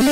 Fox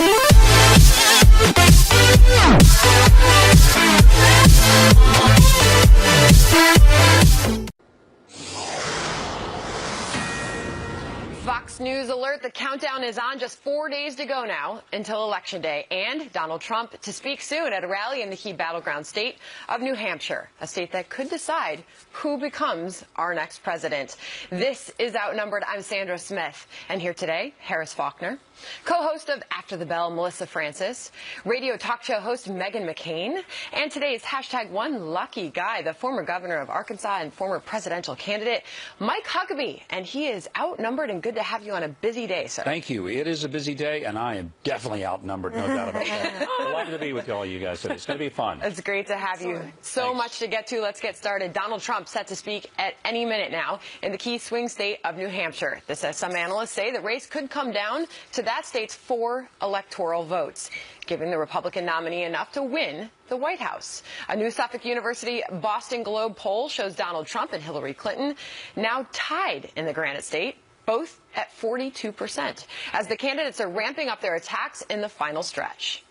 News alert, the countdown is on. Just 4 days to go now until Election Day. And Donald Trump to speak soon at a rally in the key battleground state of New Hampshire, a state that could decide who becomes our next president. This is Outnumbered. I'm Sandra Smith. And here today, Harris Faulkner, co-host of After the Bell, Melissa Francis, radio talk show host Meghan McCain, and today's #OneLuckyGuy, the former governor of Arkansas and former presidential candidate, Mike Huckabee. And he is outnumbered, and good to have you on a busy day, sir. Thank you. It is a busy day, and I am definitely outnumbered, no doubt about that. Delighted to be with all you guys today. It's going to be fun. It's great to have you. So much to get to. Let's get started. Donald Trump set to speak at any minute now in the key swing state of New Hampshire. This, as some analysts say, the race could come down to that state's 4 electoral votes, giving the Republican nominee enough to win the White House. A new Suffolk University Boston Globe poll shows Donald Trump and Hillary Clinton now tied in the Granite State, both at 42%, as the candidates are ramping up their attacks in the final stretch.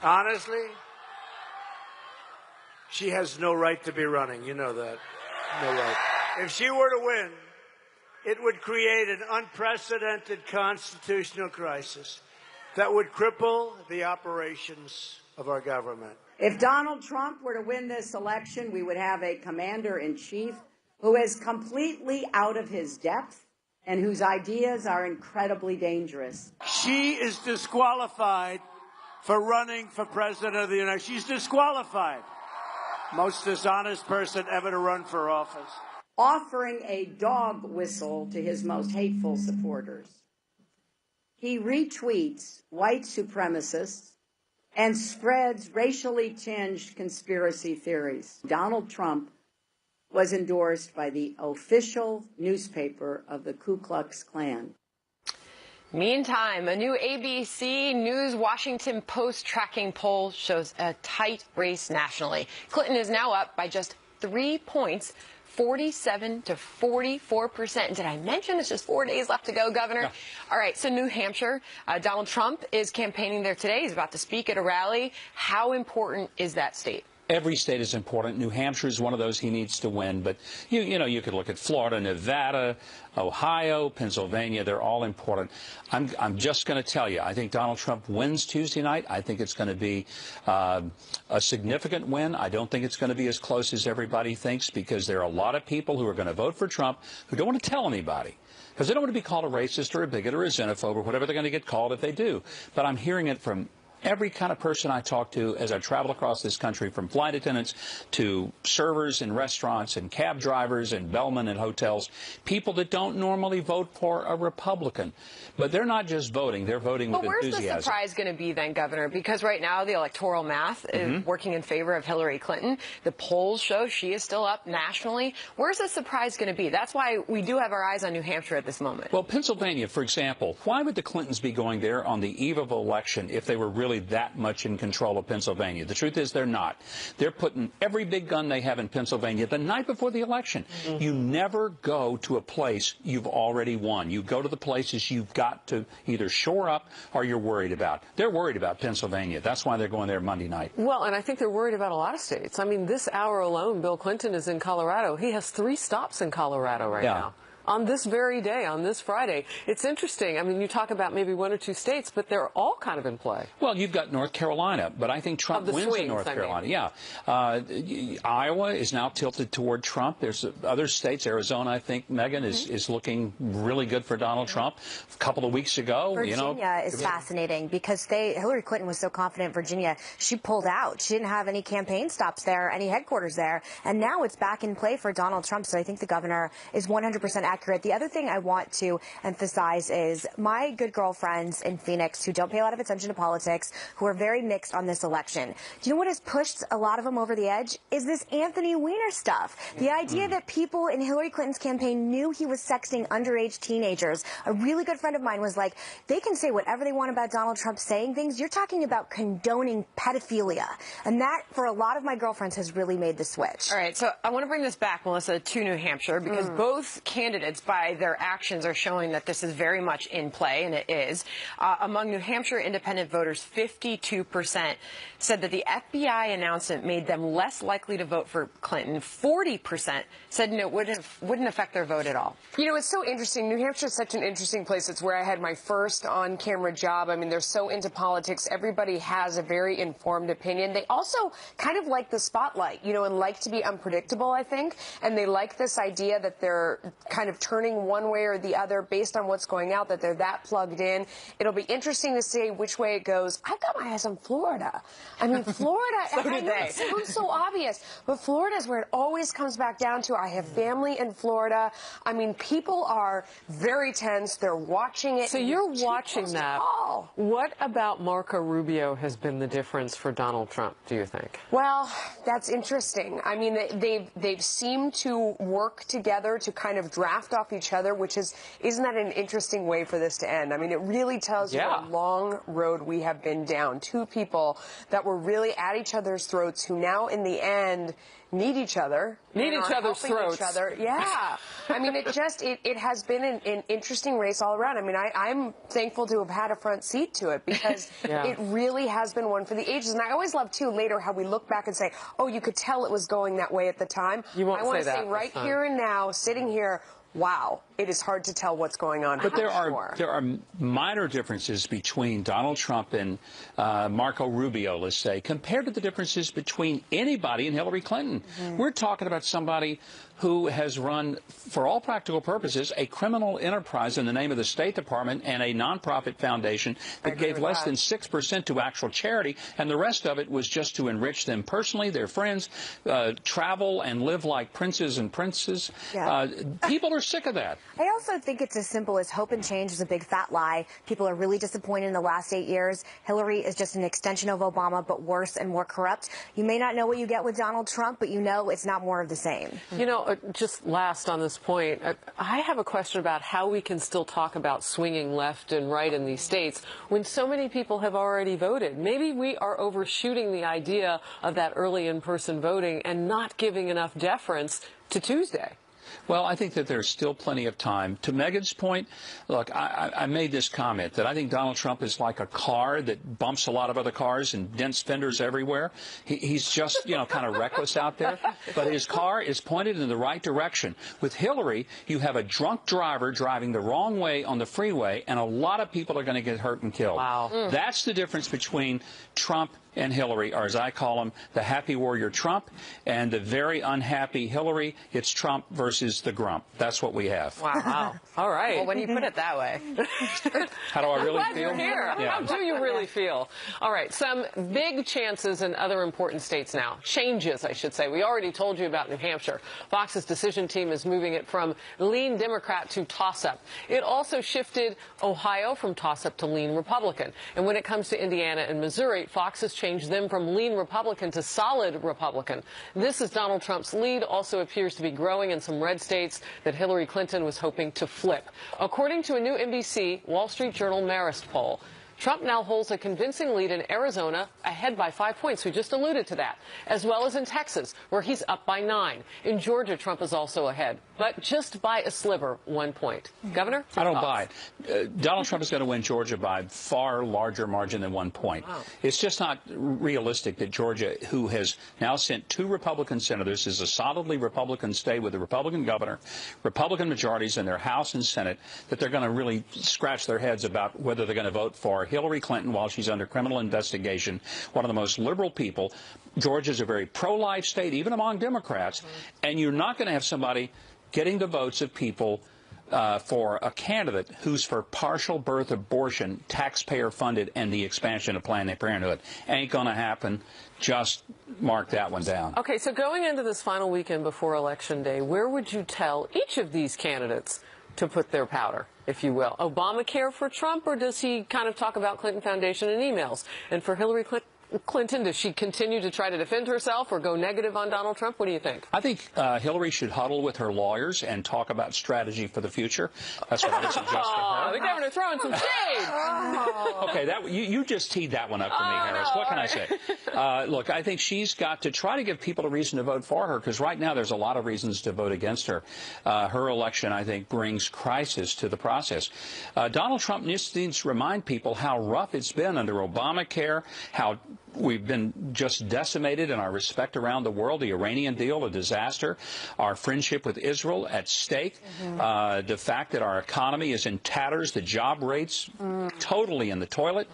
Honestly, she has no right to be running. You know that. No right. If she were to win, it would create an unprecedented constitutional crisis that would cripple the operations of our government. If Donald Trump were to win this election, we would have a commander-in-chief who is completely out of his depth and whose ideas are incredibly dangerous. She is disqualified for running for president of the United States. She's disqualified. Most dishonest person ever to run for office. Offering a dog whistle to his most hateful supporters. He retweets white supremacists and spreads racially tinged conspiracy theories. Donald Trump was endorsed by the official newspaper of the Ku Klux Klan. Meantime, a new ABC News Washington Post tracking poll shows a tight race nationally. Clinton is now up by just 3 points, 47 to 44%. Did I mention it's just 4 days left to go, Governor? Yeah. All right, so New Hampshire, Donald Trump is campaigning there today. He's about to speak at a rally. How important is that state? Every state is important. New Hampshire is one of those he needs to win. But, you know, you could look at Florida, Nevada, Ohio, Pennsylvania. They're all important. I'm just going to tell you, I think Donald Trump wins Tuesday night. I think it's going to be a significant win. I don't think it's going to be as close as everybody thinks, because there are a lot of people who are going to vote for Trump who don't want to tell anybody, because they don't want to be called a racist or a bigot or a xenophobe or whatever they're going to get called if they do. But I'm hearing it from every kind of person I talk to as I travel across this country, from flight attendants to servers in restaurants and cab drivers and bellmen in hotels, people that don't normally vote for a Republican. But they're not just voting, they're voting with enthusiasm. But where's the surprise going to be then, Governor? Because right now the electoral math is working in favor of Hillary Clinton. The polls show she is still up nationally. Where's the surprise going to be? That's why we do have our eyes on New Hampshire at this moment. Well, Pennsylvania, for example, why would the Clintons be going there on the eve of election if they were really that much in control of Pennsylvania? The truth is they're not. They're putting every big gun they have in Pennsylvania the night before the election. You never go to a place you've already won. You go to the places you've got to either shore up or you're worried about. They're worried about Pennsylvania. That's why they're going there Monday night. Well, and I think they're worried about a lot of states. I mean, this hour alone, Bill Clinton is in Colorado. He has 3 stops in Colorado right now. On this very day, on this Friday. It's interesting. I mean, you talk about maybe 1 or 2 states, but they're all kind of in play. Well, you've got North Carolina, but I think Trump wins in North Carolina. Yeah. Iowa is now tilted toward Trump. There's other states. Arizona, I think, Meghan, is looking really good for Donald Trump. A couple of weeks ago, Virginia is fascinating because Hillary Clinton was so confident in Virginia. She pulled out. She didn't have any campaign stops there, any headquarters there. And now it's back in play for Donald Trump. So I think the governor is 100% accurate. The other thing I want to emphasize is my good girlfriends in Phoenix who don't pay a lot of attention to politics, who are very mixed on this election. Do you know what has pushed a lot of them over the edge? Is this Anthony Weiner stuff. The idea that people in Hillary Clinton's campaign knew he was sexting underage teenagers. A really good friend of mine was like, they can say whatever they want about Donald Trump saying things. You're talking about condoning pedophilia. And that, for a lot of my girlfriends, has really made the switch. All right, so I want to bring this back, Melissa, to New Hampshire, because both candidates candidates, by their actions, are showing that this is very much in play, and it is. Among New Hampshire independent voters, 52% said that the FBI announcement made them less likely to vote for Clinton. 40% said no, wouldn't affect their vote at all. You know, it's so interesting. New Hampshire is such an interesting place. It's where I had my first on-camera job. I mean, they're so into politics. Everybody has a very informed opinion. They also kind of like the spotlight, you know, and like to be unpredictable, I think. And they like this idea that they're kind of turning one way or the other based on what's going out, that they're that plugged in. It'll be interesting to see which way it goes. I've got my eyes on Florida. I mean, Florida, So do I know they. it sounds so obvious, but Florida is where it always comes back down to. I have family in Florida. I mean, people are very tense. They're watching it. So you're watching that. What about Marco Rubio has been the difference for Donald Trump, do you think? Well, that's interesting. I mean, they've seemed to work together to kind of draft off each other, which isn't that an interesting way for this to end? I mean, it really tells you what a long road we have been down. Two people that were really at each other's throats who now in the end need each other. Need each other's throats. Yeah. I mean, it has been an interesting race all around. I mean, I'm thankful to have had a front seat to it because it really has been one for the ages. And I always love, too, later how we look back and say, oh, you could tell it was going that way at the time. You won't I want say to that say right this time. here and now, sitting here, wow, it is hard to tell what's going on. But there are minor differences between Donald Trump and Marco Rubio, let's say, compared to the differences between anybody and Hillary Clinton. We're talking about somebody who has run, for all practical purposes, a criminal enterprise in the name of the State Department and a nonprofit foundation that gave less than 6% to actual charity, and the rest of it was just to enrich them personally, their friends, travel and live like princes and princesses. People are sick of that. I also think it's as simple as hope and change is a big fat lie. People are really disappointed in the last 8 years. Hillary is just an extension of Obama, but worse and more corrupt. You may not know what you get with Donald Trump, but you know it's not more of the same. You know, just last on this point, I have a question about how we can still talk about swinging left and right in these states when so many people have already voted. Maybe we are overshooting the idea of that early in-person voting and not giving enough deference to Tuesday. Well, I think that there's still plenty of time. To Megan's point, look, I made this comment that I think Donald Trump is like a car that bumps a lot of other cars and dents fenders everywhere. He's just, you know, kind of reckless out there. But his car is pointed in the right direction. With Hillary, you have a drunk driver driving the wrong way on the freeway, and a lot of people are going to get hurt and killed. Wow. That's the difference between Trump and Hillary, or as I call him, the happy warrior Trump and the very unhappy Hillary. It's Trump versus the grump. That's what we have. Wow. All right. Well, when you put it that way. How do I really Glad feel? you're here. How do you really feel? All right. Some big chances in other important states now. Changes, I should say. We already told you about New Hampshire. Fox's decision team is moving it from lean Democrat to toss-up. It also shifted Ohio from toss-up to lean Republican. And when it comes to Indiana and Missouri, Fox has changed them from lean Republican to solid Republican. This is Donald Trump's lead also appears to be growing in some red states that Hillary Clinton was hoping to flip. According to a new NBC Wall Street Journal Marist poll, Trump now holds a convincing lead in Arizona, ahead by 5 points. We just alluded to that, as well as in Texas, where he's up by 9. In Georgia, Trump is also ahead, but just by a sliver, 1 point. Governor? I don't buy it. Donald Trump is going to win Georgia by far larger margin than 1 point. Wow. It's just not realistic that Georgia, who has now sent 2 Republican senators, is a solidly Republican state with a Republican governor, Republican majorities in their House and Senate, that they're going to really scratch their heads about whether they're going to vote for Hillary Clinton while she's under criminal investigation, one of the most liberal people. Georgia's a very pro-life state, even among Democrats, and you're not going to have somebody getting the votes of people for a candidate who's for partial birth abortion, taxpayer-funded, and the expansion of Planned Parenthood. Ain't going to happen. Just mark that one down. Okay, so going into this final weekend before Election Day, where would you tell each of these candidates to put their powder, if you will? Obamacare for Trump, or does he kind of talk about Clinton Foundation in emails? And for Hillary Clinton? Does she continue to try to defend herself or go negative on Donald Trump? What do you think? I think Hillary should huddle with her lawyers and talk about strategy for the future. That's what I would suggest to her. The governor throwing some shade. Okay, you just teed that one up for me, Harris. No. What can I say? Look, I think she's got to try to give people a reason to vote for her, because right now there's a lot of reasons to vote against her. Her election, I think, brings crisis to the process. Donald Trump needs to remind people how rough it's been under Obamacare, how we've been just decimated in our respect around the world. The Iranian deal, a disaster. Our friendship with Israel at stake. The fact that our economy is in tatters. The job rates totally in the toilet.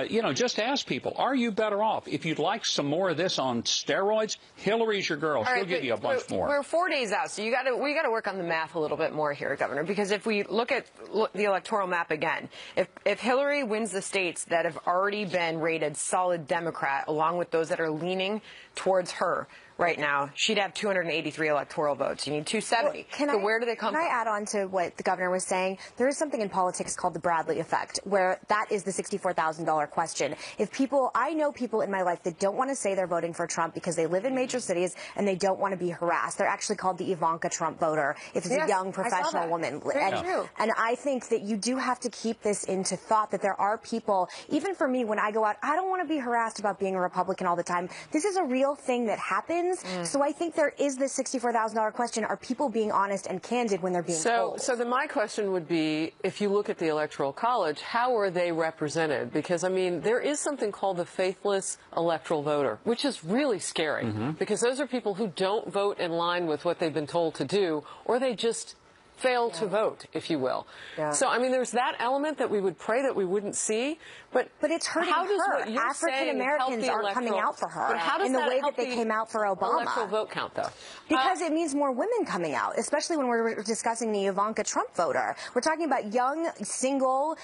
You know, just ask people, are you better off? If you'd like some more of this on steroids, Hillary's your girl. She'll give you a bunch more. We're 4 days out, so we got to work on the math a little bit more here, Governor, because if we look at the electoral map again, if Hillary wins the states that have already been rated solid Democrat, along with those that are leaning towards her right now, she'd have 283 electoral votes. You need 270. Well, where do they come from? Can I add on to what the governor was saying? There is something in politics called the Bradley effect, where that is the $64,000 question. If people, I know people in my life that don't want to say they're voting for Trump because they live in major cities and they don't want to be harassed. They're actually called the Ivanka Trump voter if it's a young professional woman. And I think that you do have to keep this into thought, that there are people, even for me, when I go out, I don't want to be harassed about being a Republican all the time. This is a real thing that happens. So I think there is this $64,000 question. Are people being honest and candid when they're being told? So then my question would be, if you look at the Electoral College, how are they represented? Because, I mean, there is something called the faithless electoral voter, which is really scary, because those are people who don't vote in line with what they've been told to do, or they just fail to vote, if you will. So, I mean, there's that element that we would pray that we wouldn't see, but it's hurting how does her. what you're African Americans aren't coming out for her how in the way that they came out for Obama. Electoral vote count, though? Because it means more women coming out, especially when we're discussing the Ivanka Trump voter. We're talking about young, single,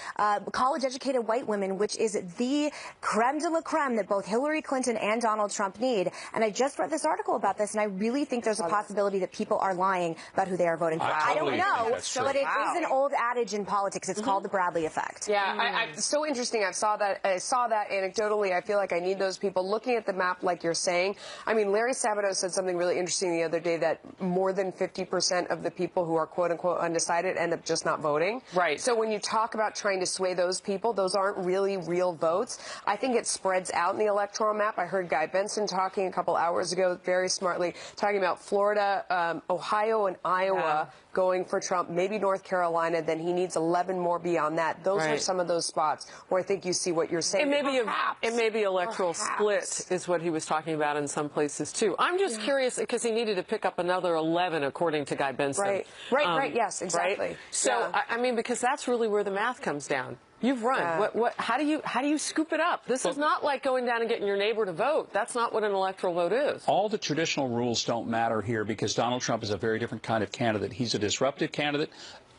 college-educated white women, which is the creme de la creme that both Hillary Clinton and Donald Trump need. And I just read this article about this, and I really think there's a possibility that people are lying about who they are voting for. I don't know, but it is an old adage in politics. It's called the Bradley effect. Yeah, it's so interesting. I saw that anecdotally. I feel like I need those people looking at the map, like you're saying. I mean, Larry Sabato said something really interesting the other day, that more than 50% of the people who are quote-unquote undecided end up just not voting. Right. So when you talk about trying to sway those people, those aren't really real votes. I think it spreads out in the electoral map. I heard Guy Benson talking a couple hours ago very smartly, talking about Florida, Ohio, and Iowa going for Trump, maybe North Carolina, then he needs 11 more beyond that. Those are some of those spots where I think you see what you're saying. It may be electoral split is what he was talking about in some places, too. I'm just curious, because he needed to pick up another 11, according to Guy Benson. Right, yes, exactly. Right? So, I mean, because that's really where the math comes down. You've run. How do you scoop it up? This is not like going down and getting your neighbor to vote. That's not what an electoral vote is. All the traditional rules don't matter here, because Donald Trump is a very different kind of candidate. He's a disruptive candidate.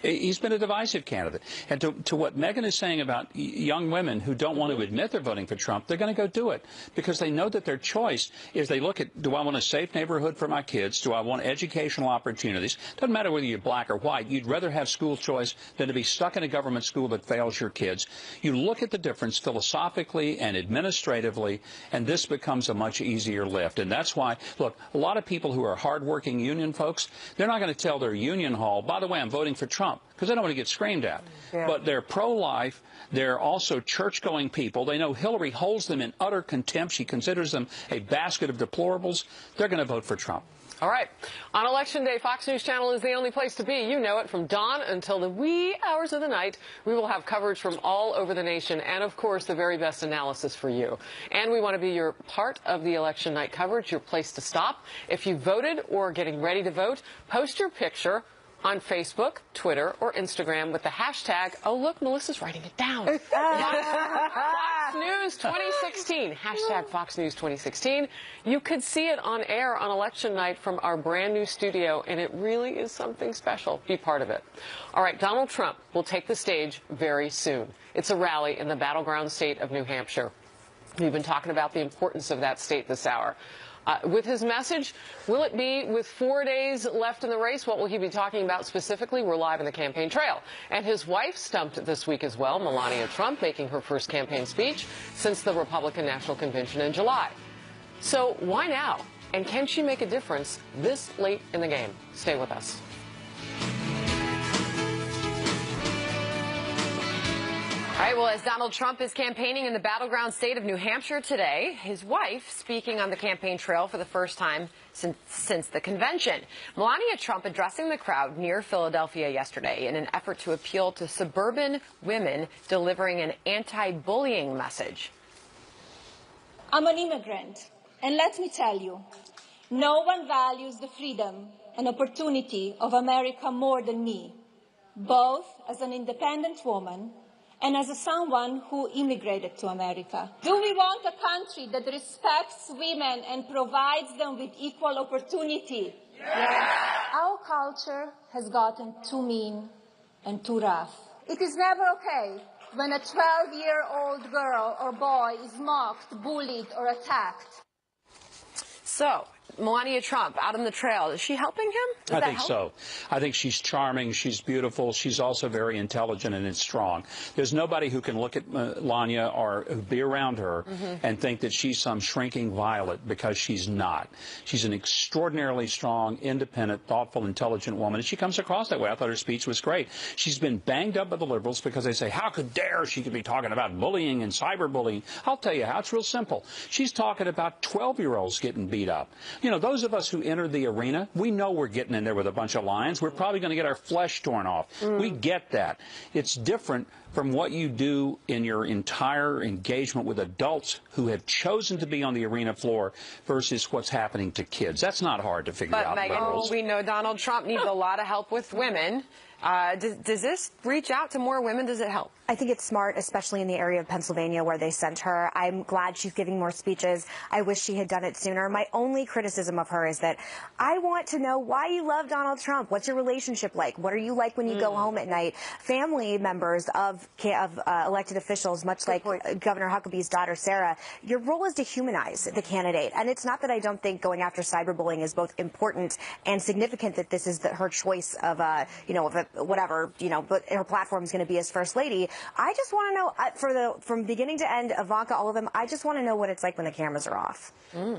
He's been a divisive candidate. And to what Megan is saying about young women who don't want to admit they're voting for Trump, they're going to go do it because they know that their choice is, they look at, do I want a safe neighborhood for my kids? Do I want educational opportunities? Doesn't matter whether you're black or white. You'd rather have school choice than to be stuck in a government school that fails your kids. You look at the difference philosophically and administratively, and this becomes a much easier lift. And that's why, look, a lot of people who are hardworking union folks, they're not going to tell their union hall, by the way, I'm voting for Trump, because they don't want to get screamed at. But they're pro-life. They're also church-going people. They know Hillary holds them in utter contempt. She considers them a basket of deplorables. They're going to vote for Trump. All right. On Election Day, Fox News Channel is the only place to be. You know it. From dawn until the wee hours of the night, we will have coverage from all over the nation and, of course, the very best analysis for you. And we want to be your part of the election night coverage, your place to stop. If you voted or are getting ready to vote, post your picture on Facebook, Twitter, or Instagram with the hashtag, oh, look, Melissa's writing it down. Fox News 2016, hashtag Fox News 2016. You could see it on air on election night from our brand new studio, and it really is something special. Be part of it. All right, Donald Trump will take the stage very soon. It's a rally in the battleground state of New Hampshire. We've been talking about the importance of that state this hour. With his message, will it be with 4 days left in the race? What will he be talking about specifically? We're live in the campaign trail. And his wife stumped this week as well, Melania Trump, making her first campaign speech since the Republican National Convention in July. So why now? And can she make a difference this late in the game? Stay with us. All right, well, as Donald Trump is campaigning in the battleground state of New Hampshire today, his wife speaking on the campaign trail for the first time since the convention. Melania Trump addressing the crowd near Philadelphia yesterday in an effort to appeal to suburban women, delivering an anti-bullying message. I'm an immigrant, and let me tell you, no one values the freedom and opportunity of America more than me, both as an independent woman and as someone who immigrated to America. Do we want a country that respects women and provides them with equal opportunity? Yes. Our culture has gotten too mean and too rough. It is never okay when a 12-year-old girl or boy is mocked, bullied, or attacked. So, Melania Trump out on the trail, is she helping him? I think so. I think she's charming, she's beautiful, she's also very intelligent and strong. There's nobody who can look at Melania or be around her and think that she's some shrinking violet, because she's not. She's an extraordinarily strong, independent, thoughtful, intelligent woman, and she comes across that way. I thought her speech was great. She's been banged up by the liberals because they say, how could dare she could be talking about bullying and cyberbullying. I'll tell you how, it's real simple. She's talking about 12-year-olds getting beat up. You know, those of us who enter the arena, we know we're getting in there with a bunch of lions. We're probably going to get our flesh torn off. We get that. It's different from what you do in your entire engagement with adults who have chosen to be on the arena floor versus what's happening to kids. That's not hard to figure out. But, Megan, we know Donald Trump needs a lot of help with women. Does this reach out to more women? Does it help? I think it's smart, especially in the area of Pennsylvania where they sent her. I'm glad she's giving more speeches. I wish she had done it sooner. My only criticism of her is that I want to know why you love Donald Trump. What's your relationship like? What are you like when you go home at night? Family members of elected officials, much like Governor Huckabee's daughter, Sarah, your role is to humanize the candidate. And it's not that I don't think going after cyberbullying is both important and significant, that this is her choice of, whatever, but her platform is going to be as First Lady. I just want to know, from beginning to end, Ivanka, all of them, I just want to know what it's like when the cameras are off.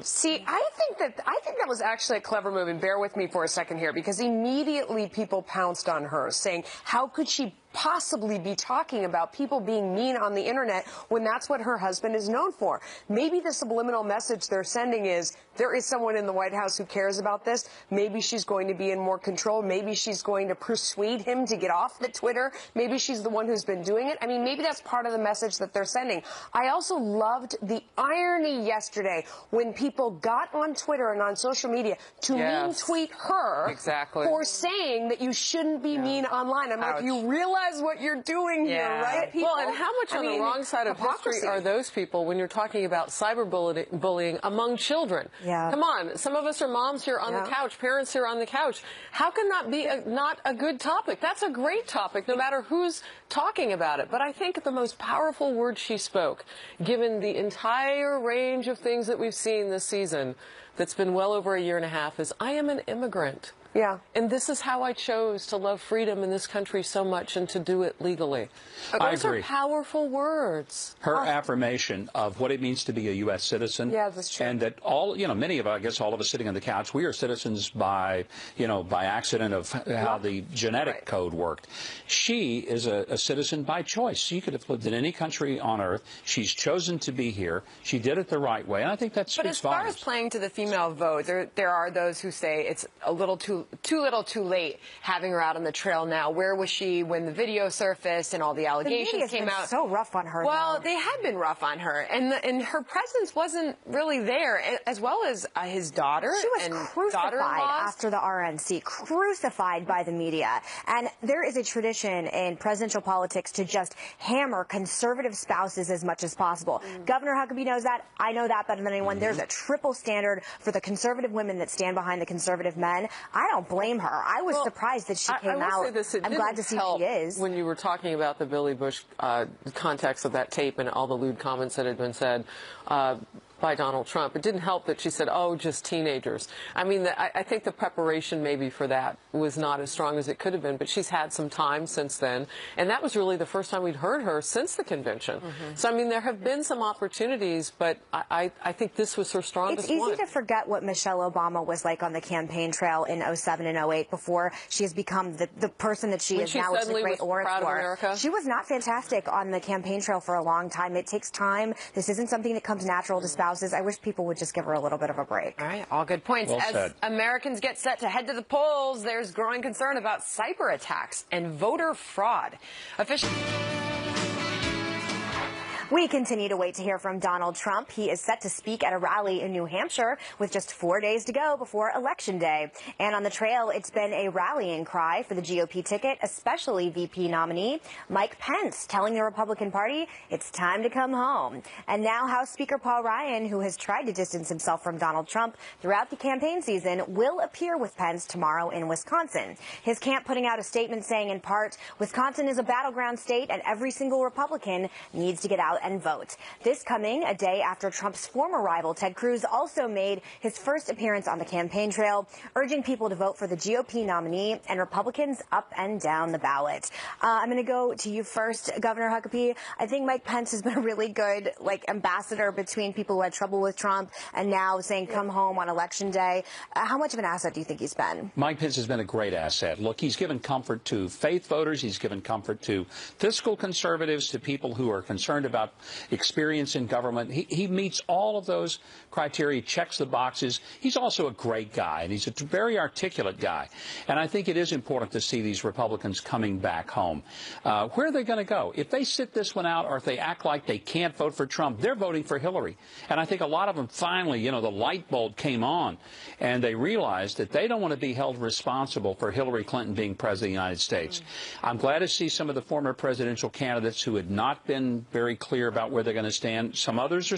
See, I think that was actually a clever move, and bear with me for a second here, because immediately people pounced on her, saying, how could she possibly be talking about people being mean on the internet when that's what her husband is known for? Maybe the subliminal message they're sending is, there is someone in the White House who cares about this. Maybe she's going to be in more control. Maybe she's going to persuade him to get off the Twitter. Maybe she's the one who's been doing it. I mean, maybe that's part of the message that they're sending. I also loved the irony yesterday when people got on Twitter and on social media to mean tweet her for saying that you shouldn't be mean online. I'm like, you realize what you're doing here, right, people? Well, and how much on the wrong side of history are those people when you're talking about cyberbullying among children? Come on, some of us are moms here on the couch, parents here on the couch. How can that be not a good topic? That's a great topic, no matter who's talking about it. But I think the most powerful word she spoke, given the entire range of things that we've seen this season, that's been well over a year and a half, is, I am an immigrant. Yeah. And this is how I chose to love freedom in this country so much and to do it legally. Those are powerful words. Her affirmation of what it means to be a U.S. citizen. Yeah, that's true. And that all, many of us, I guess all of us sitting on the couch, we are citizens by accident of how the genetic code worked. She is a citizen by choice. She could have lived in any country on earth. She's chosen to be here. She did it the right way. And I think that speaks volumes. But as far as playing to the female vote, there are those who say it's a little too little too late having her out on the trail now. Where was she when the video surfaced and all the allegations came out? So rough on her. Well, they had been rough on her, and her presence wasn't really there, as well as his daughter. She was crucified after the RNC, crucified by the media. And there is a tradition in presidential politics to just hammer conservative spouses as much as possible. Governor Huckabee knows that. I know that better than anyone. There's a triple standard for the conservative women that stand behind the conservative men. I don't blame her. I was surprised that she came out. I'm glad to see she is. When you were talking about the Billy Bush context of that tape and all the lewd comments that had been said, by Donald Trump. It didn't help that she said, oh, just teenagers. I mean, I think the preparation maybe for that was not as strong as it could have been, but she's had some time since then. And that was really the first time we'd heard her since the convention. So, I mean, there have been some opportunities, but I think this was her strongest one. It's easy to forget what Michelle Obama was like on the campaign trail in 07 and 08 before she has become the person that she is now, which is a great orator. She was not fantastic on the campaign trail for a long time. It takes time. This isn't something that comes natural to spouses. I wish people would just give her a little bit of a break. All right, all good points. Well As said. Americans get set to head to the polls, there's growing concern about cyber attacks and voter fraud. We continue to wait to hear from Donald Trump. He is set to speak at a rally in New Hampshire with just 4 days to go before Election Day. And on the trail, it's been a rallying cry for the GOP ticket, especially VP nominee Mike Pence, telling the Republican Party it's time to come home. And now House Speaker Paul Ryan, who has tried to distance himself from Donald Trump throughout the campaign season, will appear with Pence tomorrow in Wisconsin. His camp putting out a statement saying, in part, Wisconsin is a battleground state and every single Republican needs to get out and vote. This coming a day after Trump's former rival, Ted Cruz, also made his first appearance on the campaign trail, urging people to vote for the GOP nominee and Republicans up and down the ballot. I'm going to go to you first, Governor Huckabee. I think Mike Pence has been a really good ambassador between people who had trouble with Trump and now saying come home on Election Day. How much of an asset do you think he's been? Mike Pence has been a great asset. Look, he's given comfort to faith voters. He's given comfort to fiscal conservatives, to people who are concerned about experience in government. He meets all of those criteria, checks the boxes. He's also a great guy, and he's a very articulate guy. And I think it is important to see these Republicans coming back home. Where are they going to go? If they sit this one out, or if they act like they can't vote for Trump, they're voting for Hillary. And I think a lot of them finally, the light bulb came on, and they realized that they don't want to be held responsible for Hillary Clinton being president of the United States. I'm glad to see some of the former presidential candidates who had not been very clear about where they're going to stand. Some others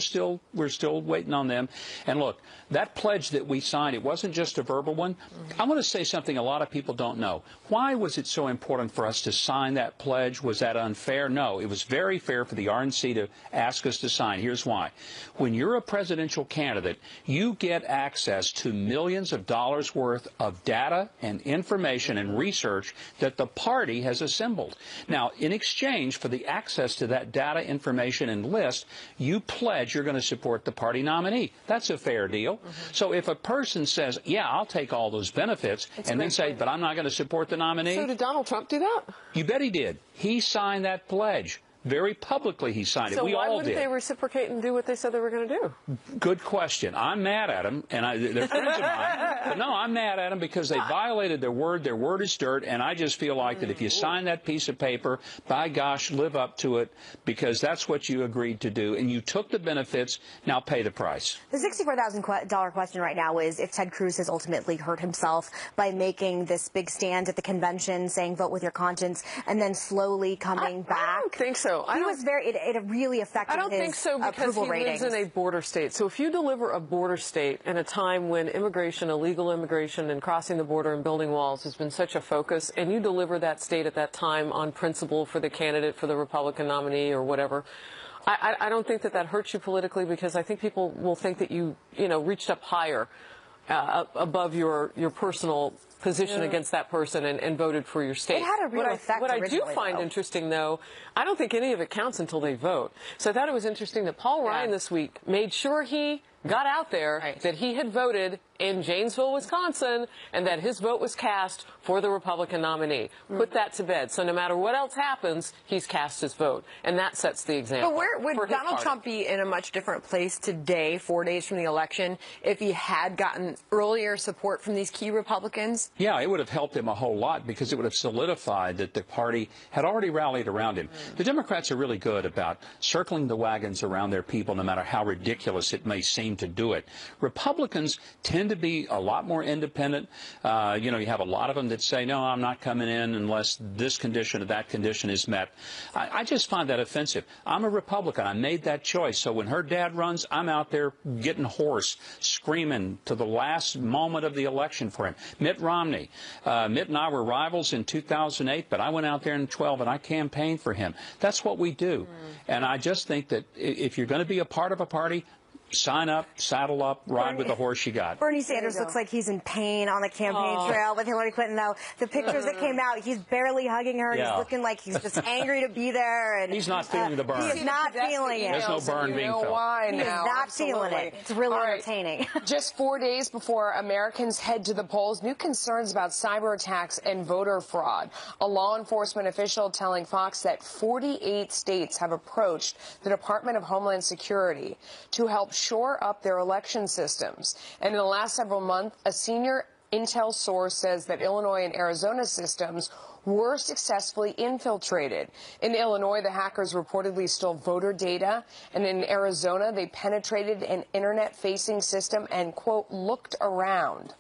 we're still waiting on them. And look, that pledge that we signed, it wasn't just a verbal one. I want to say something a lot of people don't know. Why was it so important for us to sign that pledge? Was that unfair? No, it was very fair for the RNC to ask us to sign. Here's why. When you're a presidential candidate, you get access to millions of dollars worth of data and information and research that the party has assembled. Now, in exchange for the access to that data, information, and list, you pledge you're going to support the party nominee. That's a fair deal. So if a person says, yeah, I'll take all those benefits, and then say, but I'm not going to support the nominee. So did Donald Trump do that? You bet he did. He signed that pledge. Very publicly he signed it. So we all did. why wouldn't they reciprocate and do what they said they were going to do? Good question. I'm mad at them, and they're friends of mine. But no, I'm mad at them because they violated their word. Their word is dirt, and I just feel like that if you sign that piece of paper, by gosh, live up to it, because that's what you agreed to do, and you took the benefits. Now pay the price. The $64,000 question right now is if Ted Cruz has ultimately hurt himself by making this big stand at the convention, saying vote with your conscience, and then slowly coming back. I don't think so. It really affected his approval ratings. I don't think so, because he lives in a border state. So if you deliver a border state in a time when immigration, illegal immigration, and crossing the border and building walls has been such a focus, and you deliver that state at that time on principle for the candidate, for the Republican nominee or whatever, I don't think that hurts you politically, because I think people will think that you reached up higher above your personal position against that person and voted for your state. It had a real effect. What I do find interesting, though, I don't think any of it counts until they vote. So I thought it was interesting that Paul Ryan this week made sure he got out there that he had voted in Janesville, Wisconsin, and that his vote was cast for the Republican nominee. Put that to bed. So no matter what else happens, he's cast his vote. And that sets the example. But where would Donald Trump be in a much different place today, 4 days from the election, if he had gotten earlier support from these key Republicans? Yeah, it would have helped him a whole lot, because it would have solidified that the party had already rallied around him. The Democrats are really good about circling the wagons around their people, no matter how ridiculous it may seem to do it. Republicans tend to be a lot more independent. You have a lot of them that say, no, I'm not coming in unless this condition or that condition is met. I just find that offensive. I'm a Republican. I made that choice. So when her dad runs, I'm out there getting hoarse, screaming to the last moment of the election for him. Mitt Romney. Mitt and I were rivals in 2008, but I went out there in 2012 and I campaigned for him. That's what we do. And I just think that if you're going to be a part of a party, sign up, saddle up, ride with the horse you got. Bernie Sanders looks like he's in pain on the campaign trail with Hillary Clinton, though. The pictures that came out, he's barely hugging her. Yeah. He's looking like he's just angry to be there. And he's not feeling the burn. He is not feeling it. There's no burn being felt. Why he is not feeling it. It's really entertaining. Just 4 days before Americans head to the polls, new concerns about cyber attacks and voter fraud. A law enforcement official telling Fox that 48 states have approached the Department of Homeland Security to help shore up their election systems. And in the last several months, a senior intel source says that Illinois and Arizona systems were successfully infiltrated. In Illinois, the hackers reportedly stole voter data, and in Arizona, they penetrated an internet-facing system and, quote, looked around.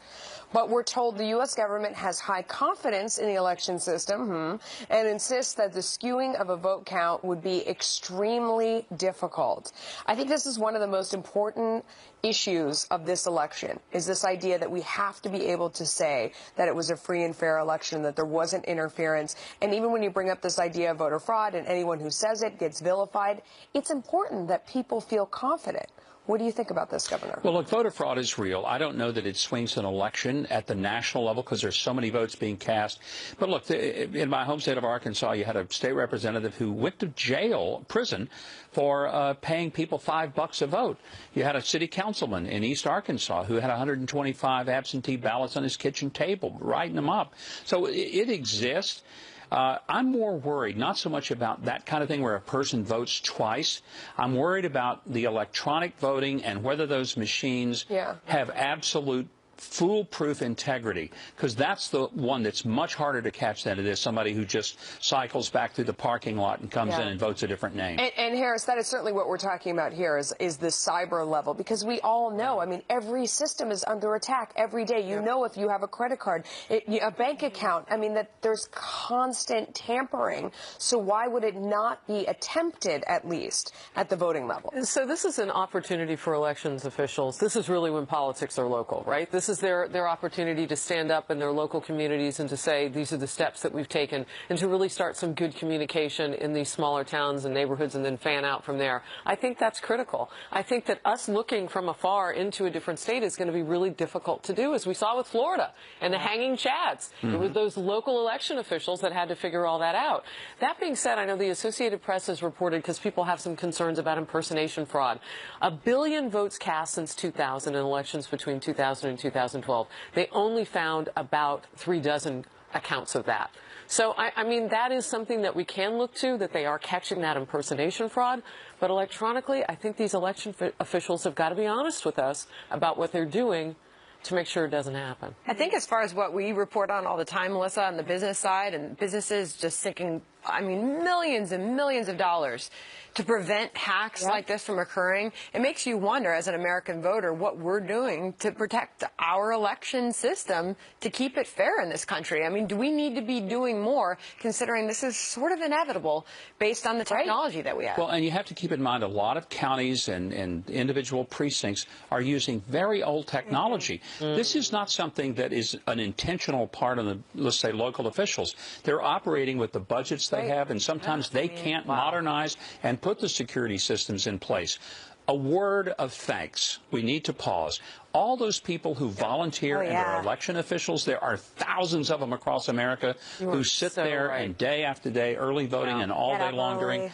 But we're told the U.S. government has high confidence in the election system and insists that the skewing of a vote count would be extremely difficult. I think this is one of the most important issues of this election, is this idea that we have to be able to say that it was a free and fair election, that there wasn't interference. And even when you bring up this idea of voter fraud and anyone who says it gets vilified, it's important that people feel confident. What do you think about this, Governor? Well, look, voter fraud is real. I don't know that it swings an election at the national level because there's so many votes being cast. But look, in my home state of Arkansas, you had a state representative who went to prison for paying people $5 a vote. You had a city councilman in East Arkansas who had 125 absentee ballots on his kitchen table, writing them up. So it exists. I'm more worried, not so much about that kind of thing where a person votes twice. I'm worried about the electronic voting and whether those machines have absolute foolproof integrity, because that's the one that's much harder to catch than it is somebody who just cycles back through the parking lot and comes in and votes a different name. And Harris, that is certainly what we're talking about here is the cyber level, because we all know, I mean, every system is under attack every day. You know, if you have a credit card, a bank account, I mean, that there's constant tampering. So why would it not be attempted, at least, at the voting level? So this is an opportunity for elections officials. This is really when politics are local, right? This is their opportunity to stand up in their local communities and to say, these are the steps that we've taken, and to really start some good communication in these smaller towns and neighborhoods and then fan out from there. I think that's critical. I think that us looking from afar into a different state is going to be really difficult to do, as we saw with Florida and the hanging chads. It was those local election officials that had to figure all that out. That being said, I know the Associated Press has reported, because people have some concerns about impersonation fraud, 1 billion votes cast since 2000 in elections between 2000 and 2012. They only found about 3 dozen accounts of that. So, I mean, that is something that we can look to, that they are catching that impersonation fraud. But electronically, I think these election officials have got to be honest with us about what they're doing to make sure it doesn't happen. I think as far as what we report on all the time, Melissa, on the business side, and businesses just sinking, I mean, millions and millions of dollars to prevent hacks like this from occurring, it makes you wonder, as an American voter, what we're doing to protect our election system to keep it fair in this country. I mean, do we need to be doing more, considering this is sort of inevitable based on the technology that we have? Well, and you have to keep in mind a lot of counties and individual precincts are using very old technology. This is not something that is an intentional part of the, let's say, local officials. They're operating with the budgets they have, and sometimes they can't modernize and put the security systems in place. A word of thanks. We need to pause. All those people who volunteer and are election officials, there are thousands of them across America who sit there and day after day, early voting and all day long during.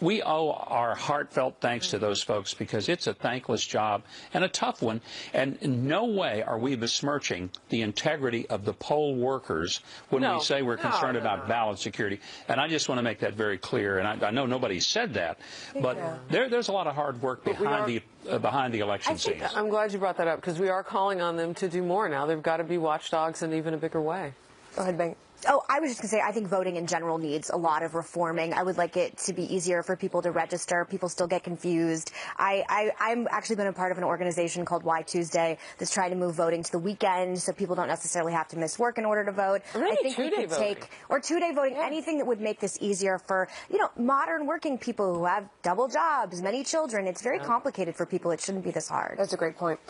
We owe our heartfelt thanks to those folks, because it's a thankless job and a tough one. And in no way are we besmirching the integrity of the poll workers when we say we're concerned about ballot security. And I just want to make that very clear. And I know nobody said that, but there's a lot of hard work behind the election scenes. I'm glad you brought that up, because we are calling on them to do more now. They've got to be watchdogs in even a bigger way. Go ahead, Ben. Oh, I was just going to say, I think voting in general needs a lot of reforming. I would like it to be easier for people to register. People still get confused. I'm actually been a part of an organization called Why Tuesday that's trying to move voting to the weekend so people don't necessarily have to miss work in order to vote. Really? I think we could two-day voting, anything that would make this easier for, modern working people who have double jobs, many children. It's very complicated for people. It shouldn't be this hard. That's a great point.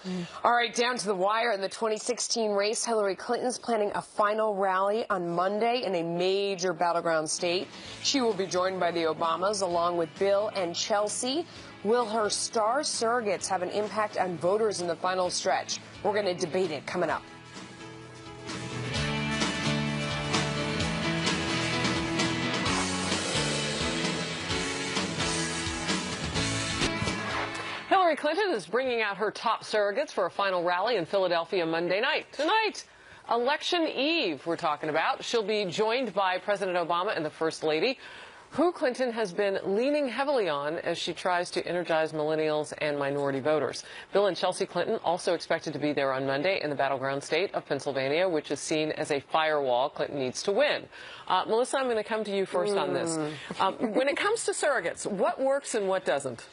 All right, down to the wire in the 2016 race. Hillary Clinton's planning a final rally on Monday in a major battleground state. She will be joined by the Obamas along with Bill and Chelsea. Will her star surrogates have an impact on voters in the final stretch? We're going to debate it coming up. Hillary Clinton is bringing out her top surrogates for a final rally in Philadelphia Monday night. Tonight, Election Eve, we're talking about. She'll be joined by President Obama and the First Lady, who Clinton has been leaning heavily on as she tries to energize millennials and minority voters. Bill and Chelsea Clinton also expected to be there on Monday in the battleground state of Pennsylvania, which is seen as a firewall Clinton needs to win. Melissa, I'm going to come to you first on this. When it comes to surrogates, what works and what doesn't?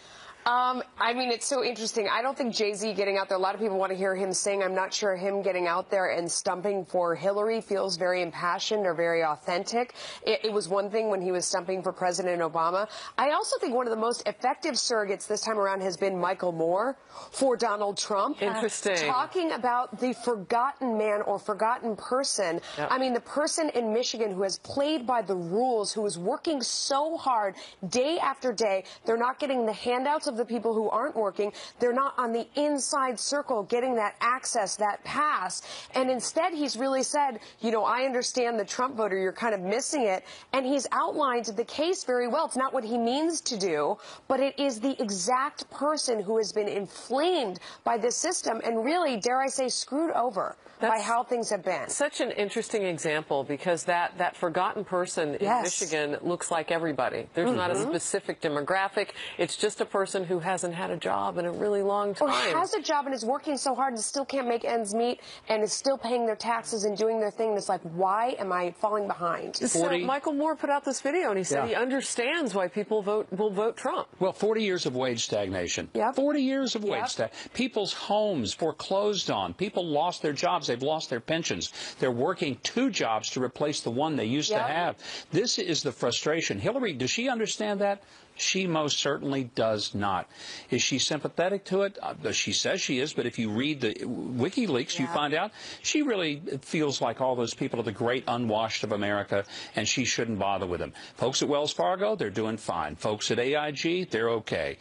I mean, it's so interesting. I don't think Jay-Z getting out there, a lot of people want to hear him sing. I'm not sure him getting out there and stumping for Hillary feels very impassioned or very authentic. It was one thing when he was stumping for President Obama. I also think one of the most effective surrogates this time around has been Michael Moore for Donald Trump. Interesting. Talking about the forgotten man or forgotten person. Yep. I mean, the person in Michigan who has played by the rules, who is working so hard day after day. They're not getting the handouts of the people who aren't working. They're not on the inside circle getting that access, that pass. And instead, he's really said, you know, I understand the Trump voter, you're kind of missing it. And he's outlined the case very well. It's not what he means to do, but it is the exact person who has been inflamed by this system and really, dare I say, screwed over by how things have been. Such an interesting example, because that forgotten person in Michigan looks like everybody. There's not a specific demographic. It's just a person who hasn't had a job in a really long time. Or has a job and is working so hard and still can't make ends meet and is still paying their taxes and doing their thing. It's like, why am I falling behind? So Michael Moore put out this video and he said he understands why people will vote Trump. Well, 40 years of wage stagnation. 40 years of wage stagnation. People's homes foreclosed on. People lost their jobs. They've lost their pensions. They're working 2 jobs to replace the one they used to have. This is the frustration. Hillary, does she understand that? She most certainly does not. Is she sympathetic to it? She says she is, but if you read the WikiLeaks, you find out she really feels like all those people are the great unwashed of America, and she shouldn't bother with them. Folks at Wells Fargo, they're doing fine. Folks at AIG, they're okay.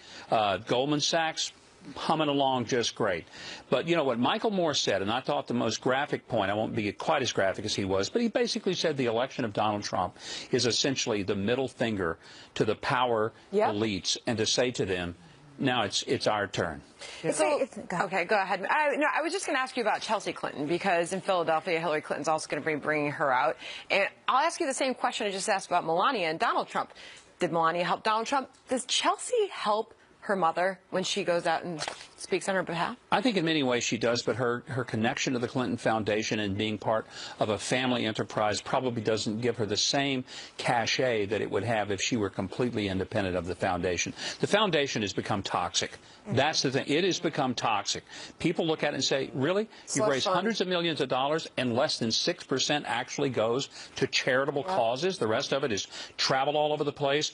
Goldman Sachs, humming along just great. But you know what Michael Moore said, and I thought the most graphic point, I won't be quite as graphic as he was, but he basically said the election of Donald Trump is essentially the middle finger to the power elites, and to say to them, now it's our turn. Okay, go ahead. I was just going to ask you about Chelsea Clinton, because in Philadelphia, Hillary Clinton's also going to be bringing her out. And I'll ask you the same question I just asked about Melania and Donald Trump. Did Melania help Donald Trump? Does Chelsea help her mother when she goes out and speaks on her behalf? I think in many ways she does, but her connection to the Clinton Foundation and being part of a family enterprise probably doesn't give her the same cachet that it would have if she were completely independent of the foundation. The foundation has become toxic. That's the thing. It has become toxic. People look at it and say, really? You've raised hundreds of millions of dollars and less than 6% actually goes to charitable causes. The rest of it is travel all over the place,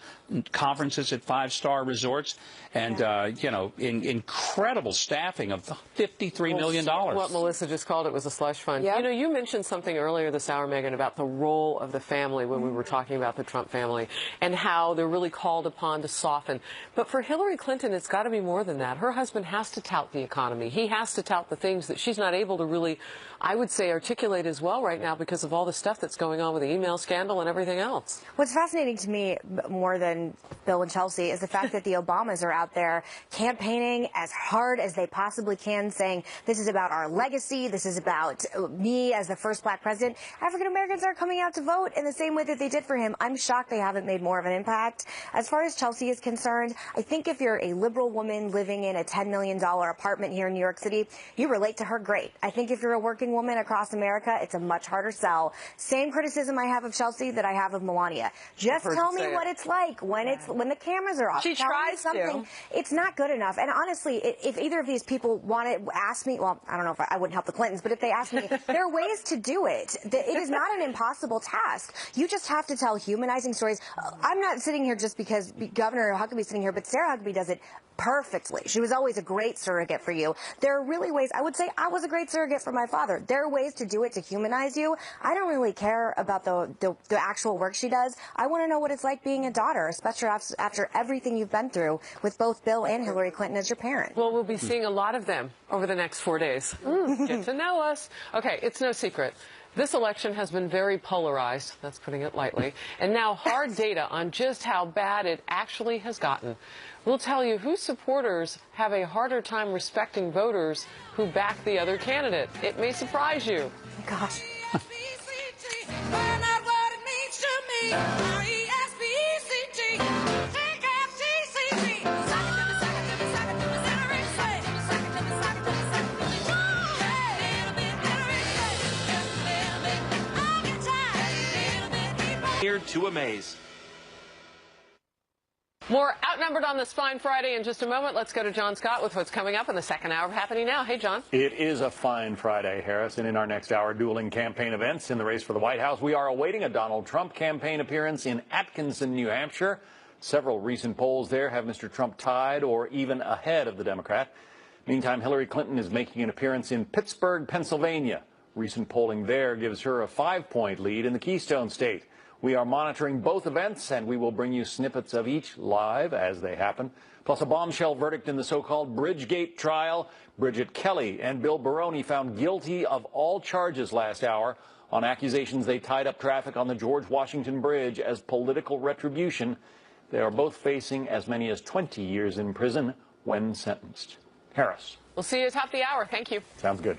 conferences at 5-star resorts, and, you know, incredible staffing of $53 million. What Melissa just called it was a slush fund. You know, you mentioned something earlier this hour, Megan, about the role of the family when we were talking about the Trump family and how they're really called upon to soften. But for Hillary Clinton, it's got to be more than that. Her husband has to tout the economy. He has to tout the things that she's not able to really, I would say, articulate as well right now because of all the stuff that's going on with the email scandal and everything else. What's fascinating to me more than Bill and Chelsea is the fact that the Obamas are out there campaigning as hard as they possibly can, saying this is about our legacy, this is about me as the first black president. African Americans are coming out to vote in the same way that they did for him. I'm shocked they haven't made more of an impact. As far as Chelsea is concerned, I think if you're a liberal woman living in a $10 million apartment here in New York City, you relate to her great. I think if you're a working woman across America, it's a much harder sell. Same criticism I have of Chelsea that I have of Melania. Just tell me what it's like when the cameras are off. She tries to. It's not good enough. And honestly, if either of these people want to ask me, well, I don't know if I wouldn't help the Clintons, but if they ask me, there are ways to do it. It is not an impossible task. You just have to tell humanizing stories. I'm not sitting here just because Governor Huckabee's sitting here, but Sarah Huckabee does it perfectly. She was always a great surrogate for you. There are really ways. I would say I was a great surrogate for my father. There are ways to do it to humanize you. I don't really care about the actual work she does. I want to know what it's like being a daughter, especially after everything you've been through with both Bill and Hillary Clinton as your parent. Well, we'll be seeing a lot of them over the next 4 days. Get to know us. Okay, it's no secret. This election has been very polarized, that's putting it lightly, and now hard data on just how bad it actually has gotten. We'll tell you whose supporters have a harder time respecting voters who back the other candidate. It may surprise you. Oh, gosh. Here to amaze. More Outnumbered on this fine Friday in just a moment. Let's go to John Scott with what's coming up in the second hour of Happening Now. Hey, John. It is a fine Friday, Harris, and in our next hour, dueling campaign events in the race for the White House. We are awaiting a Donald Trump campaign appearance in Atkinson, New Hampshire. Several recent polls there have Mr. Trump tied or even ahead of the Democrat. Meantime, Hillary Clinton is making an appearance in Pittsburgh, Pennsylvania. Recent polling there gives her a 5-point lead in the Keystone State. We are monitoring both events, and we will bring you snippets of each live as they happen, plus a bombshell verdict in the so-called Bridgegate trial. Bridget Kelly and Bill Baroni found guilty of all charges last hour on accusations they tied up traffic on the George Washington Bridge as political retribution. They are both facing as many as 20 years in prison when sentenced. Harris. We'll see you at top of the hour. Thank you. Sounds good.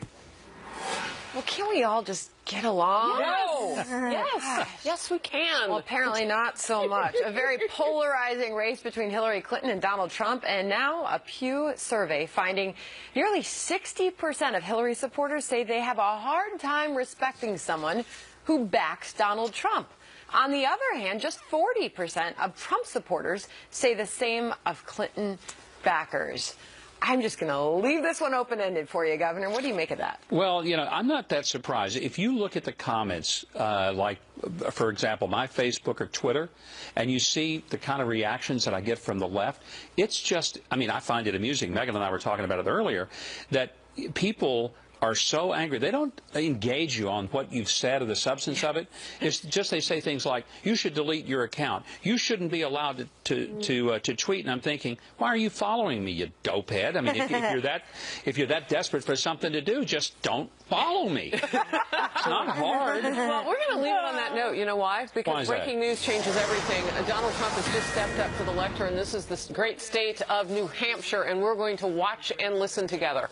Well, can't we all just get along? Yes. Yes. Yes, we can. Well, apparently not so much. A very polarizing race between Hillary Clinton and Donald Trump, and now a Pew survey finding nearly 60% of Hillary supporters say they have a hard time respecting someone who backs Donald Trump. On the other hand, just 40% of Trump supporters say the same of Clinton backers. I'm just going to leave this one open-ended for you, Governor. What do you make of that? Well, you know, I'm not that surprised. If you look at the comments, like, for example, my Facebook or Twitter, and you see the kind of reactions that I get from the left, it's just, I mean, I find it amusing. Megan and I were talking about it earlier, that people are so angry. They don't engage you on what you've said or the substance of it. It's just they say things like, you should delete your account. You shouldn't be allowed to tweet. And I'm thinking, why are you following me, you dopehead? I mean, if you're that desperate for something to do, just don't follow me. It's not hard. Well, we're going to leave it on that note. You know why? Because breaking news changes everything. Donald Trump has just stepped up to the lectern. This is the great state of New Hampshire, and we're going to watch and listen together.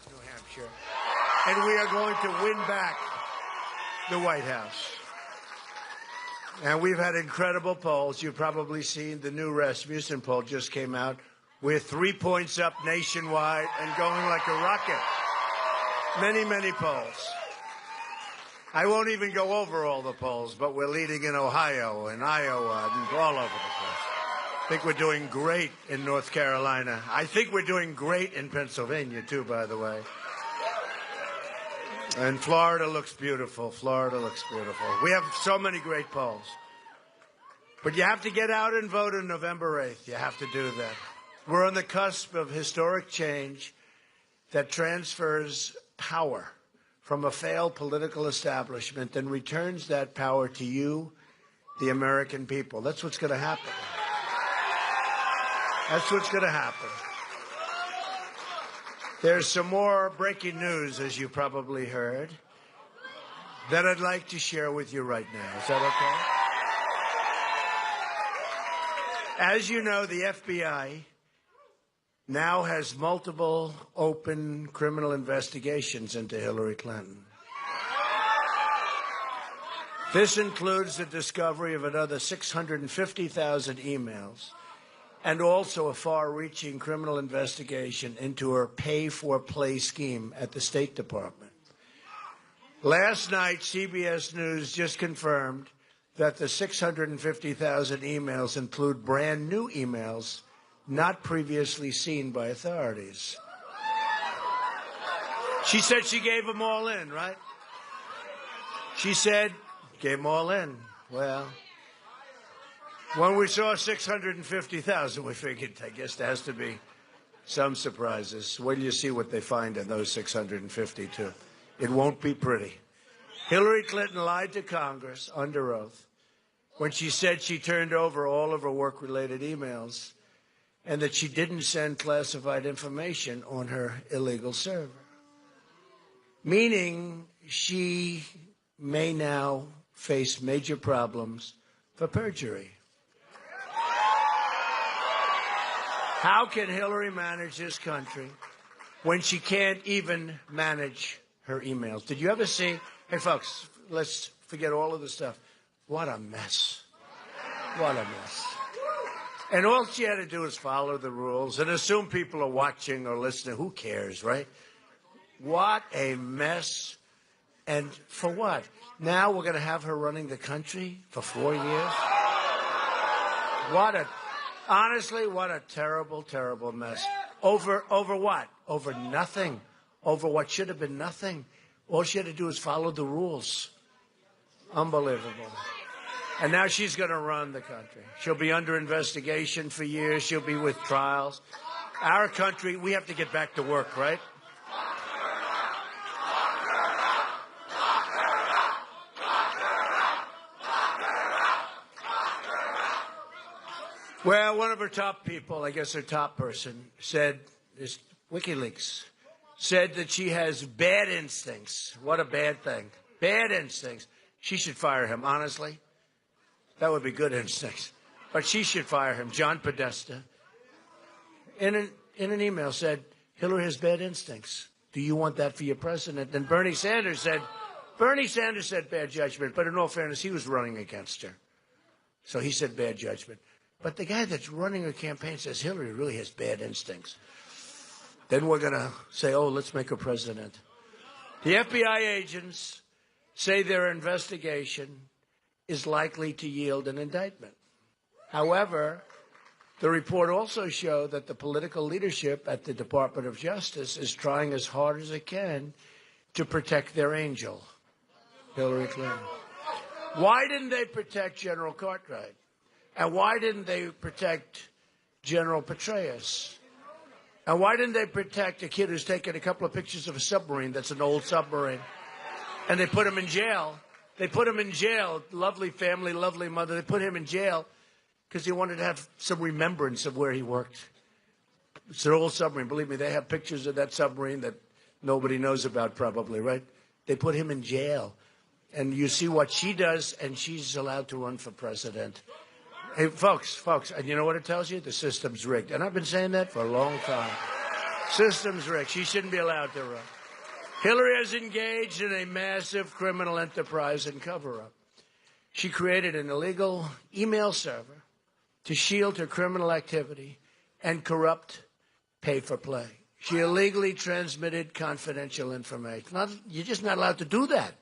And we are going to win back the White House. And we've had incredible polls. You've probably seen the new Rasmussen poll just came out. We're 3 points up nationwide and going like a rocket. Many, many polls. I won't even go over all the polls, but we're leading in Ohio and Iowa and all over the place. I think we're doing great in North Carolina. I think we're doing great in Pennsylvania, too, by the way. And Florida looks beautiful. Florida looks beautiful. We have so many great polls. But you have to get out and vote on November 8th. You have to do that. We're on the cusp of historic change that transfers power from a failed political establishment and returns that power to you, the American people. That's what's going to happen. That's what's going to happen. There's some more breaking news, as you probably heard, that I'd like to share with you right now. Is that okay? As you know, the FBI now has multiple open criminal investigations into Hillary Clinton. This includes the discovery of another 650,000 emails and also a far-reaching criminal investigation into her pay-for-play scheme at the State Department. Last night, CBS News just confirmed that the 650,000 emails include brand-new emails not previously seen by authorities. She said she gave them all in, right? She said, gave them all in. Well, when we saw 650,000, we figured, I guess there has to be some surprises. Wait till you see what they find in those 652. It won't be pretty. Hillary Clinton lied to Congress under oath when she said she turned over all of her work-related emails and that she didn't send classified information on her illegal server, meaning she may now face major problems for perjury. How can Hillary manage this country when she can't even manage her emails? Did you ever see? Hey, folks, let's forget all of the stuff. What a mess. What a mess. And all she had to do is follow the rules and assume people are watching or listening. Who cares, right? What a mess. And for what? Now we're going to have her running the country for 4 years? Honestly, what a terrible, terrible mess. Over what? Over nothing. Over what should have been nothing. All she had to do is follow the rules. Unbelievable. And now she's going to run the country. She'll be under investigation for years. She'll be with trials. Our country, we have to get back to work, right? Well, one of her top people, I guess her top person, said, this WikiLeaks, said that she has bad instincts. What a bad thing. Bad instincts. She should fire him, honestly. That would be good instincts. But she should fire him. John Podesta, in an email, said, Hillary has bad instincts. Do you want that for your president? And Bernie Sanders said bad judgment. But in all fairness, he was running against her. So he said bad judgment. But the guy that's running her campaign says Hillary really has bad instincts. Then we're going to say, oh, let's make her president. The FBI agents say their investigation is likely to yield an indictment. However, the report also showed that the political leadership at the Department of Justice is trying as hard as it can to protect their angel, Hillary Clinton. Why didn't they protect General Cartwright? And why didn't they protect General Petraeus? And why didn't they protect a kid who's taken a couple of pictures of a submarine that's an old submarine? And they put him in jail. They put him in jail. Lovely family, lovely mother. They put him in jail because he wanted to have some remembrance of where he worked. It's an old submarine. Believe me, they have pictures of that submarine that nobody knows about probably, right? They put him in jail. And you see what she does, and she's allowed to run for president. Hey, folks, and you know what it tells you? The system's rigged. And I've been saying that for a long time. System's rigged. She shouldn't be allowed to run. Hillary has engaged in a massive criminal enterprise and cover-up. She created an illegal email server to shield her criminal activity and corrupt pay-for-play. She illegally transmitted confidential information. You're just not allowed to do that.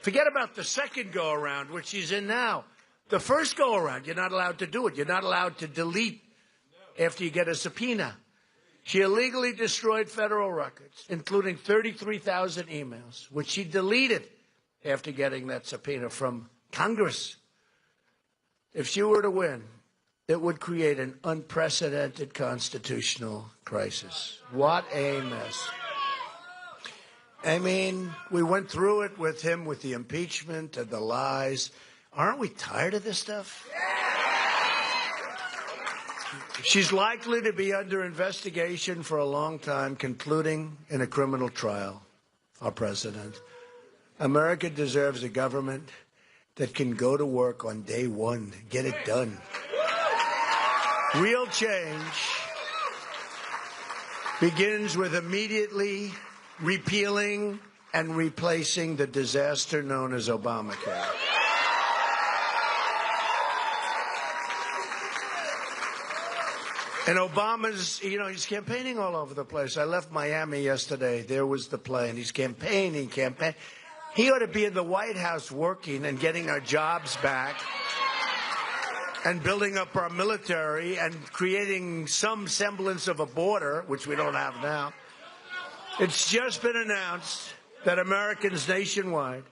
Forget about the second go-around, which she's in now. The first go-around, you're not allowed to do it. You're not allowed to delete after you get a subpoena. She illegally destroyed federal records, including 33,000 emails, which she deleted after getting that subpoena from Congress. If she were to win, it would create an unprecedented constitutional crisis. What a mess. I mean, we went through it with him with the impeachment and the lies. Aren't we tired of this stuff? She's likely to be under investigation for a long time, concluding in a criminal trial, our president. America deserves a government that can go to work on day one, get it done. Real change begins with immediately repealing and replacing the disaster known as Obamacare. And Obama's, he's campaigning all over the place. I left Miami yesterday. There was the plane. He's campaigning. He ought to be in the White House working and getting our jobs back and building up our military and creating some semblance of a border, which we don't have now. It's just been announced that Americans nationwide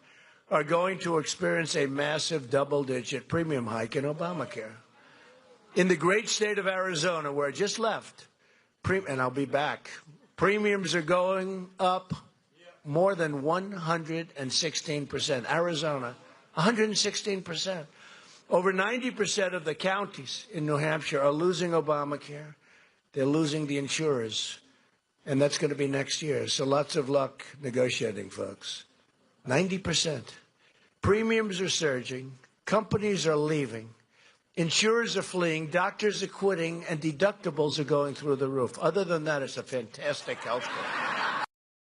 are going to experience a massive double-digit premium hike in Obamacare. In the great state of Arizona, where I just left, and I'll be back, premiums are going up more than 116%. Arizona, 116%. Over 90% of the counties in New Hampshire are losing Obamacare. They're losing the insurers. And that's going to be next year. So lots of luck negotiating, folks. 90%. Premiums are surging. Companies are leaving. Insurers are fleeing. Doctors are quitting. And deductibles are going through the roof. Other than that, it's a fantastic health care.